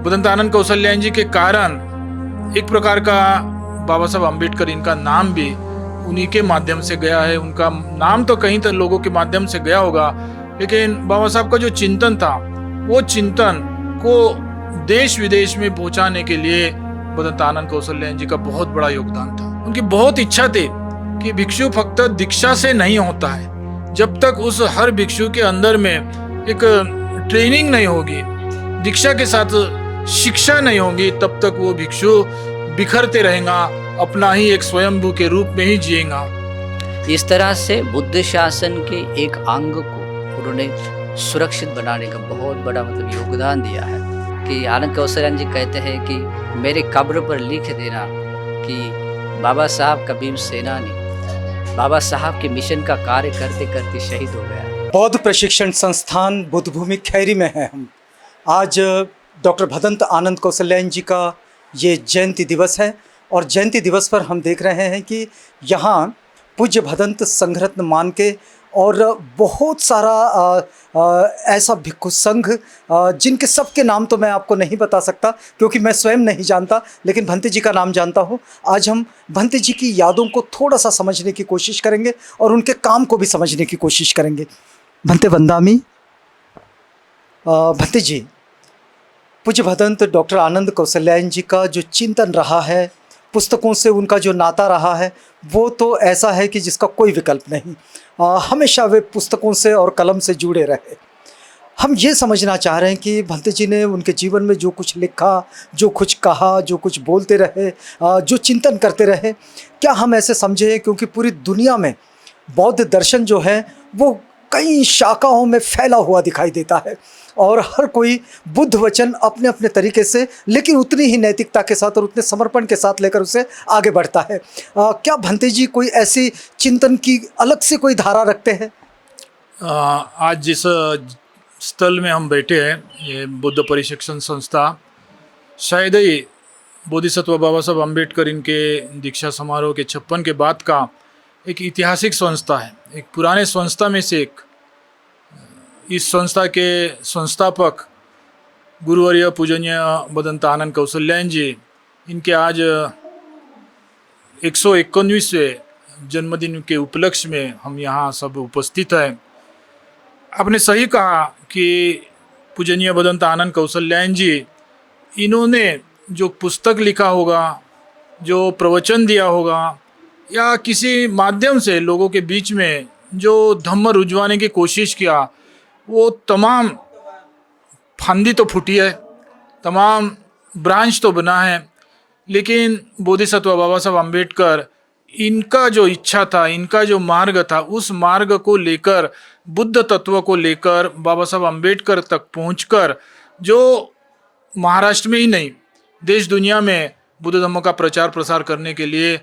उदंत आनंद कौशल्यायन जी के कारण एक प्रकार का बाबा साहब अम्बेडकर इनका नाम भी उन्हीं के माध्यम से गया है। उनका नाम तो कहीं तक लोगों के माध्यम से गया होगा, लेकिन बाबा साहब का जो चिंतन था वो चिंतन को देश विदेश में पहुंचाने के लिए उदंत आनंद कौशल्यायन जी का बहुत बड़ा योगदान था। उनकी बहुत इच्छा थी कि भिक्षु फक्त दीक्षा से नहीं होता है, जब तक उस हर भिक्षु के अंदर में एक ट्रेनिंग नहीं होगी, दीक्षा के साथ शिक्षा नहीं होगी, तब तक वो भिक्षु बिखरते रहेगा, अपना ही एक स्वयंभू के रूप में ही जिएगा। इस तरह से बुद्ध शासन के एक अंग को उन्होंने सुरक्षित बनाने का बहुत बड़ा योगदान दिया है कि आनंद कौशल्यायन जी कहते हैं कि मेरे कब्र पर लिख देना कि बाबा साहब का भीम सेनानी बाबा साहब के मिशन का कार्य करते करते शहीद हो गया। बौद्ध प्रशिक्षण संस्थान बुद्ध भूमि खैरी में है हम। आज डॉक्टर भदंत आनंद कौशल्यायन जी का ये जयंती दिवस है और जयंती दिवस पर हम देख रहे हैं कि यहाँ पूज्य भदंत संघरत्न मान के और बहुत सारा ऐसा भिक्षु संघ जिनके सबके नाम तो मैं आपको नहीं बता सकता क्योंकि मैं स्वयं नहीं जानता, लेकिन भंते जी का नाम जानता हूँ। आज हम भंते जी की यादों को थोड़ा सा समझने की कोशिश करेंगे और उनके काम को भी समझने की कोशिश करेंगे। भंते वंदामी। भंते जी, पूज्य भदंत डॉक्टर आनंद कौशल्यायन जी का जो चिंतन रहा है, पुस्तकों से उनका जो नाता रहा है, वो तो ऐसा है कि जिसका कोई विकल्प नहीं। हमेशा वे पुस्तकों से और कलम से जुड़े रहे। हम ये समझना चाह रहे हैं कि भंते जी ने उनके जीवन में जो कुछ लिखा, जो कुछ कहा, जो कुछ बोलते रहे, जो चिंतन करते रहे, क्या हम ऐसे समझे क्योंकि पूरी दुनिया में बौद्ध दर्शन जो है वो कई शाखाओं में फैला हुआ दिखाई देता है और हर कोई बुद्ध वचन अपने अपने तरीके से, लेकिन उतनी ही नैतिकता के साथ और उतने समर्पण के साथ लेकर उसे आगे बढ़ता है। क्या भंते जी कोई ऐसी चिंतन की अलग से कोई धारा रखते हैं? आज जिस स्थल में हम बैठे हैं, ये बुद्ध प्रशिक्षण संस्था, शायद ही बोधिसत्व बाबा साहब अम्बेडकर इनके दीक्षा समारोह के 56 के बाद का एक ऐतिहासिक संस्था है। एक पुराने संस्था में से एक। इस संस्था के संस्थापक गुरुवर्य पूजनीय भदंत आनंद कौशल्यायन जी, इनके आज 151वें जन्मदिन के उपलक्ष्य में हम यहाँ सब उपस्थित हैं। आपने सही कहा कि पूजनीय भदंत आनंद कौशल्यायन जी, इन्होंने जो पुस्तक लिखा होगा, जो प्रवचन दिया होगा, या किसी माध्यम से लोगों के बीच में जो धम्म रुझवाने की कोशिश किया, वो तमाम फांदी तो फूटी है, तमाम ब्रांच तो बना है, लेकिन बोधिसत्व बाबा साहब अम्बेडकर, इनका जो इच्छा था, इनका जो मार्ग था, उस मार्ग को लेकर, बुद्ध तत्व को लेकर बाबा साहब अम्बेडकर तक पहुंचकर जो महाराष्ट्र में ही नहीं देश दुनिया में बुद्ध धम्म का प्रचार प्रसार करने के लिए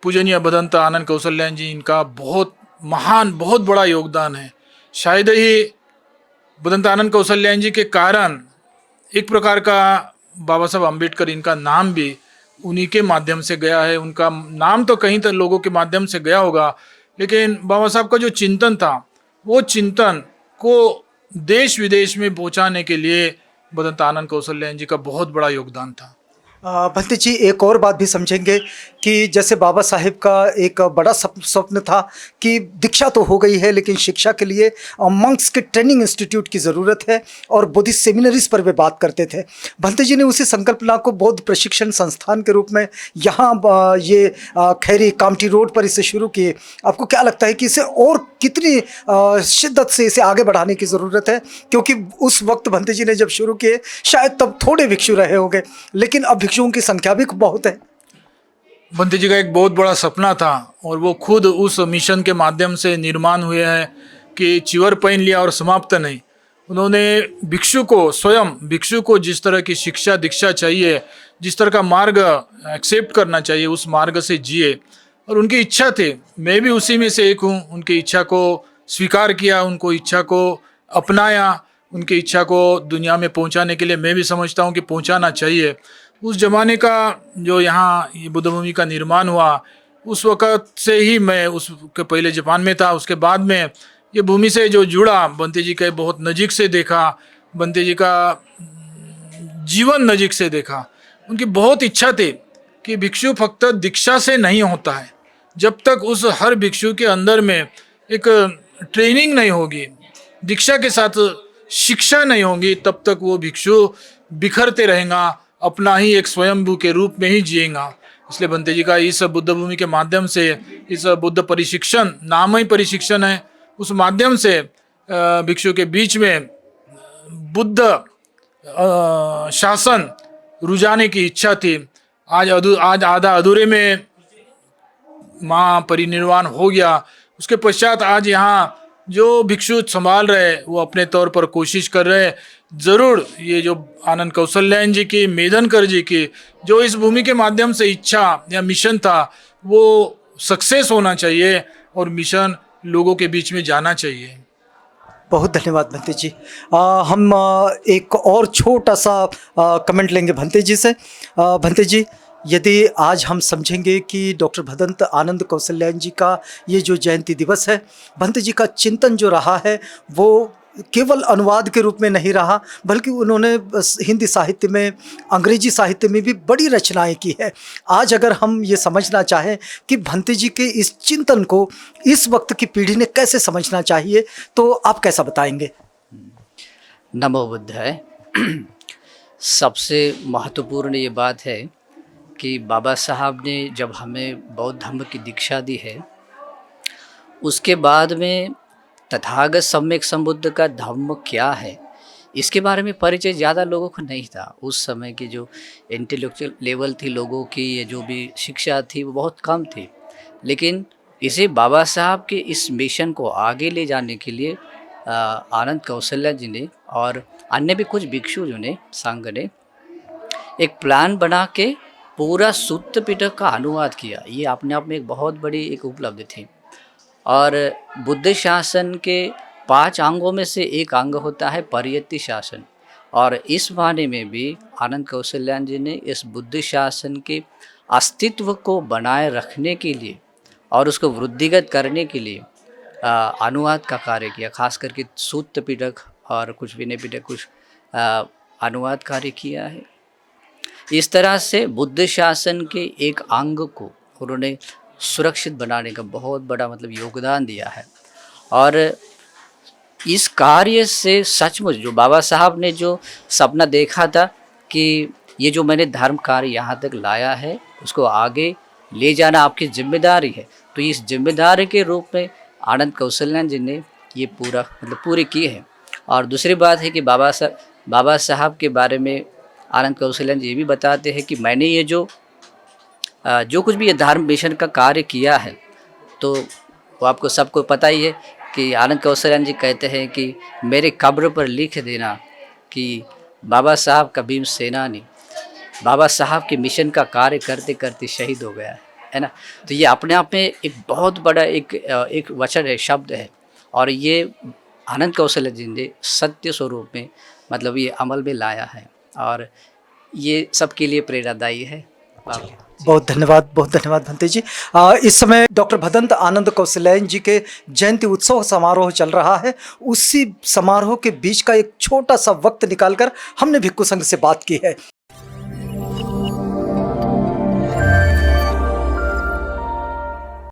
पूजनीय भदंत आनंद कौशल्यायन जी, इनका बहुत महान, बहुत बड़ा योगदान है। शायद ही भदंत आनंद कौशल्यायन जी के कारण एक प्रकार का बाबा साहब अम्बेडकर इनका नाम भी उन्हीं के माध्यम से गया है। उनका नाम तो कहीं तक लोगों के माध्यम से गया होगा, लेकिन बाबा साहब का जो चिंतन था वो चिंतन को देश विदेश में पहुंचाने के लिए भदंत आनंद कौशल्यायन जी का बहुत बड़ा योगदान था। भंते जी, एक और बात भी समझेंगे कि जैसे बाबा साहेब का एक बड़ा स्वप्न था कि दीक्षा तो हो गई है, लेकिन शिक्षा के लिए मंक्स के ट्रेनिंग इंस्टीट्यूट की ज़रूरत है और बुद्धिस्ट सेमिनरीज पर वे बात करते थे। भंते जी ने उसी संकल्पना को बौद्ध प्रशिक्षण संस्थान के रूप में यहाँ ये खैरी कामठी रोड पर इसे शुरू किए। आपको क्या लगता है कि इसे और कितनी शिद्दत से इसे आगे बढ़ाने की ज़रूरत है? क्योंकि उस वक्त भंते जी ने जब शुरू किए शायद तब थोड़े भिक्षु रहे होंगे, लेकिन अब भिक्षुओं की संख्या भी बहुत है। भंते जी का एक बहुत बड़ा सपना था और वो खुद उस मिशन के माध्यम से निर्माण हुए हैं कि चिवर पहन लिया और समाप्त नहीं। उन्होंने भिक्षु को, स्वयं भिक्षु को जिस तरह की शिक्षा दीक्षा चाहिए, जिस तरह का मार्ग एक्सेप्ट करना चाहिए, उस मार्ग से जिए। और उनकी इच्छा थी, मैं भी उसी में से एक हूँ। उनकी इच्छा को स्वीकार किया, उनको इच्छा को अपनाया, उनकी इच्छा को दुनिया में पहुँचाने के लिए मैं भी समझता हूँ कि पहुँचाना चाहिए। उस जमाने का जो यहाँ ये बुद्ध भूमि का निर्माण हुआ, उस वक़्त से ही मैं उसके पहले जापान में था, उसके बाद में ये भूमि से जो जुड़ा, भंते जी के बहुत नज़दीक से देखा। भंते जी का जीवन नजीक से देखा। उनकी बहुत इच्छा थी कि भिक्षु फक्त दीक्षा से नहीं होता है, जब तक उस हर भिक्षु के अंदर में एक ट्रेनिंग नहीं होगी, दीक्षा के साथ शिक्षा नहीं होगी, तब तक वो भिक्षु बिखरते रहेगा, अपना ही एक स्वयंभू के रूप में ही जिएगा। इसलिए भंते जी का इस बुद्ध भूमि के माध्यम से, इस बुद्ध परिशिक्षण, नाम ही परिशिक्षण है, उस माध्यम से भिक्षु के बीच में बुद्ध शासन रुझाने की इच्छा थी। आज आधा अधूरे में माँ परिनिर्वाण हो गया। उसके पश्चात आज यहाँ जो भिक्षु संभाल रहे वो अपने तौर पर कोशिश कर रहे। जरूर ये जो आनंद कौशल्यायन जी की, मेधनकर जी की जो इस भूमि के माध्यम से इच्छा या मिशन था वो सक्सेस होना चाहिए और मिशन लोगों के बीच में जाना चाहिए। बहुत धन्यवाद भंते जी। हम एक और छोटा सा कमेंट लेंगे भंते जी से। भंते जी, यदि आज हम समझेंगे कि डॉक्टर भदंत आनंद कौशल्यायन जी का ये जो जयंती दिवस है, भंते जी का चिंतन जो रहा है वो केवल अनुवाद के रूप में नहीं रहा, बल्कि उन्होंने हिंदी साहित्य में, अंग्रेजी साहित्य में भी बड़ी रचनाएं की है। आज अगर हम ये समझना चाहें कि भंते जी के इस चिंतन को इस वक्त की पीढ़ी ने कैसे समझना चाहिए, तो आप कैसा बताएंगे? नमो बुद्धाय। सबसे महत्वपूर्ण ये बात है कि बाबा साहब ने जब हमें बौद्ध धर्म की दीक्षा दी है, उसके बाद में तथागत सम्यक संबुद्ध का धर्म क्या है इसके बारे में परिचय ज़्यादा लोगों को नहीं था। उस समय की जो इंटेलेक्चुअल लेवल थी लोगों की, ये जो भी शिक्षा थी वो बहुत कम थी। लेकिन इसे बाबा साहब के इस मिशन को आगे ले जाने के लिए आनंद कौशल्या जी ने और अन्य भी कुछ भिक्षु जो ने, संघ ने एक प्लान बना के पूरा सूत्र पिटक का अनुवाद किया। ये अपने आप में एक बहुत बड़ी एक उपलब्धि थी। और बुद्ध शासन के 5 अंगों में से एक अंग होता है परियति शासन, और इस माने में भी आनंद कौशल्यायन जी ने इस बुद्ध शासन के अस्तित्व को बनाए रखने के लिए और उसको वृद्धिगत करने के लिए अनुवाद का कार्य किया। खास करके सूत्र पिटक और कुछ विनय पिटक कुछ अनुवाद कार्य किया है। इस तरह से बुद्ध शासन के एक अंग को उन्होंने सुरक्षित बनाने का बहुत बड़ा योगदान दिया है। और इस कार्य से सचमुच जो बाबा साहब ने जो सपना देखा था कि ये जो मैंने धर्म कार्य यहाँ तक लाया है उसको आगे ले जाना आपकी जिम्मेदारी है, तो इस जिम्मेदारी के रूप में आनंद कौशल्यायन जी ने ये पूरी की है। और दूसरी बात है कि बाबा साहब के बारे में आनंद कौशल्यायन जी ये भी बताते हैं कि मैंने ये जो कुछ भी ये धर्म मिशन का कार्य किया है, तो वो आपको सबको पता ही है कि आनंद कौशल्यायन जी कहते हैं कि मेरे कब्र पर लिख देना कि बाबा साहब का भीम सेनानी बाबा साहब के मिशन का कार्य करते करते शहीद हो गया है ना। तो ये अपने आप में एक बहुत बड़ा एक वचन है, शब्द है, और ये आनंद कौशल्यायन जी ने सत्य स्वरूप में ये अमल में लाया है, और ये सबके लिए प्रेरणादायी है। बहुत धन्यवाद भंते जी। इस समय डॉक्टर भदंत आनंद कौशल्यायन जी के जयंती उत्सव समारोह चल रहा है। उसी समारोह के बीच का एक छोटा सा वक्त निकालकर हमने भिक्खु संघ से बात की है।